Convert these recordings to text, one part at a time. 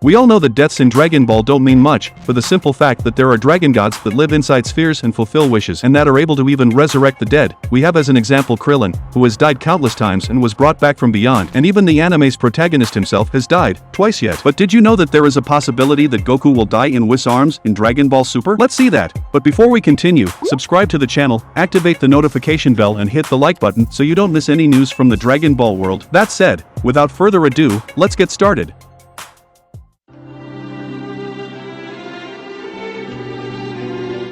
We all know that deaths in Dragon Ball don't mean much, for the simple fact that there are dragon gods that live inside spheres and fulfill wishes and that are able to even resurrect the dead. We have as an example Krillin, who has died countless times and was brought back from beyond, and even the anime's protagonist himself has died, twice yet. But did you know that there is a possibility that Goku will die in Whis' arms in Dragon Ball Super? Let's see that. But before we continue, subscribe to the channel, activate the notification bell and hit the like button so you don't miss any news from the Dragon Ball world. That said, without further ado, let's get started.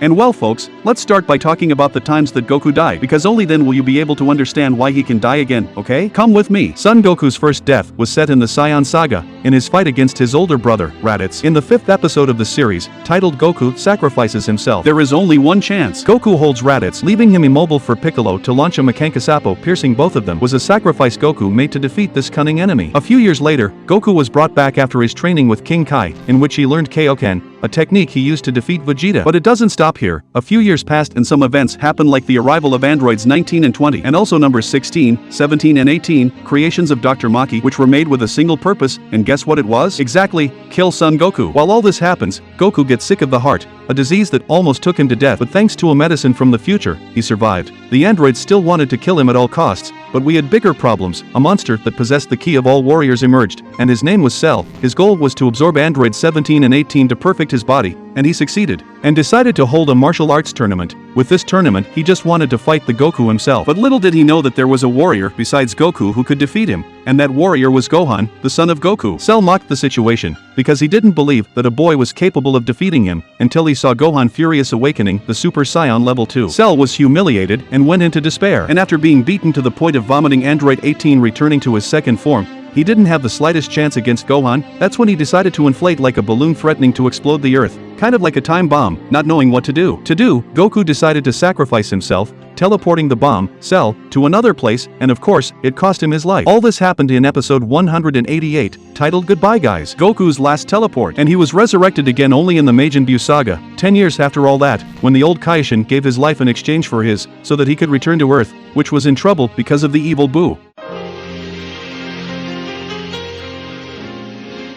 And well folks, let's start by talking about the times that Goku died, because only then will you be able to understand why he can die again, okay? Come with me. Son Goku's first death was set in the Saiyan Saga, in his fight against his older brother, Raditz. In the 5th episode of the series, titled Goku Sacrifices Himself, there is only one chance. Goku holds Raditz, leaving him immobile for Piccolo to launch a Makankasapo piercing both of them was a sacrifice Goku made to defeat this cunning enemy. A few years later, Goku was brought back after his training with King Kai, in which he learned Kaioken, a technique he used to defeat Vegeta. But it doesn't stop here. A few years passed and some events happened, like the arrival of androids 19 and 20, and also numbers 16, 17 and 18, creations of Dr. Maki, which were made with a single purpose, and guess what it was? Exactly, kill Son Goku. While all this happens, Goku gets sick of the heart, a disease that almost took him to death, but thanks to a medicine from the future, he survived. The androids still wanted to kill him at all costs, but we had bigger problems. A monster that possessed the key of all warriors emerged, and his name was Cell. His goal was to absorb androids 17 and 18 to perfect his body, and he succeeded, and decided to hold a martial arts tournament. With this tournament, he just wanted to fight the Goku himself. But little did he know that there was a warrior besides Goku who could defeat him, and that warrior was Gohan, the son of Goku. Cell mocked the situation, because he didn't believe that a boy was capable of defeating him, until he saw Gohan Furious Awakening, the Super Saiyan level 2. Cell was humiliated and went into despair, and after being beaten to the point of vomiting, Android 18 returning to his second form, he didn't have the slightest chance against Gohan. That's when he decided to inflate like a balloon, threatening to explode the earth, kind of like a time bomb, not knowing what to do. Goku decided to sacrifice himself, teleporting the bomb, Cell, to another place, and of course, it cost him his life. All this happened in episode 188, titled Goodbye Guys, Goku's last teleport, and he was resurrected again only in the Majin Buu saga, 10 years after all that, when the old Kaishin gave his life in exchange for his, so that he could return to Earth, which was in trouble because of the evil Buu.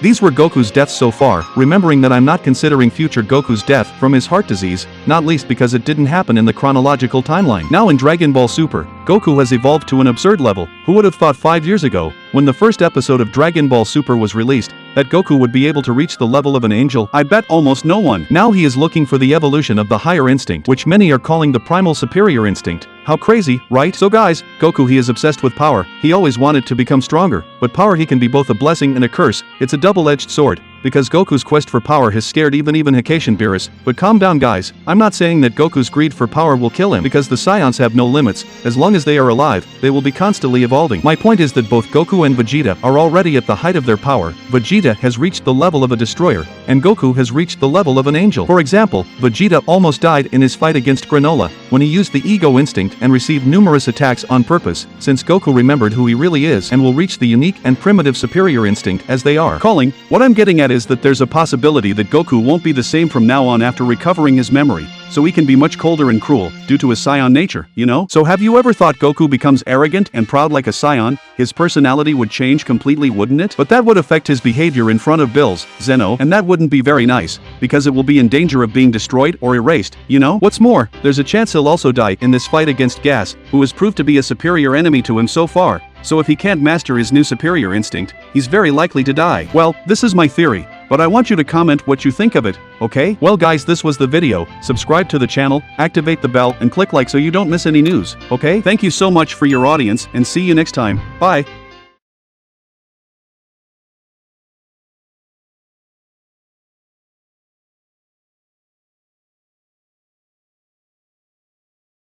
These were Goku's deaths so far, remembering that I'm not considering future Goku's death from his heart disease, not least because it didn't happen in the chronological timeline. Now in Dragon Ball Super, Goku has evolved to an absurd level. Who would have thought 5 years ago, when the first episode of Dragon Ball Super was released, that Goku would be able to reach the level of an angel? I bet almost no one. Now he is looking for the evolution of the higher instinct, which many are calling the primal superior instinct. How crazy, right? So guys, Goku, he is obsessed with power. He always wanted to become stronger, but power, he can be both a blessing and a curse. It's a double-edged sword, because Goku's quest for power has scared even Hikation Beerus. But calm down guys, I'm not saying that Goku's greed for power will kill him, because the Saiyans have no limits. As long as they are alive, they will be constantly evolving. My point is that both Goku and Vegeta are already at the height of their power. Vegeta has reached the level of a destroyer, and Goku has reached the level of an angel. For example, Vegeta almost died in his fight against Granola, when he used the ego instinct and received numerous attacks on purpose, since Goku remembered who he really is and will reach the unique and primitive superior instinct as they are calling. What I'm getting at is that there's a possibility that Goku won't be the same from now on after recovering his memory, so he can be much colder and cruel, due to his Saiyan nature, you know? So have you ever thought Goku becomes arrogant and proud like a Saiyan? His personality would change completely, wouldn't it? But that would affect his behavior in front of Bills, Zeno, and that wouldn't be very nice, because it will be in danger of being destroyed or erased, you know? What's more, there's a chance he'll also die in this fight against Gas, who has proved to be a superior enemy to him so far. So if he can't master his new superior instinct, he's very likely to die. Well, this is my theory, but I want you to comment what you think of it, okay? Well guys, this was the video. Subscribe to the channel, activate the bell, and click like so you don't miss any news, okay? Thank you so much for your audience, and see you next time. Bye.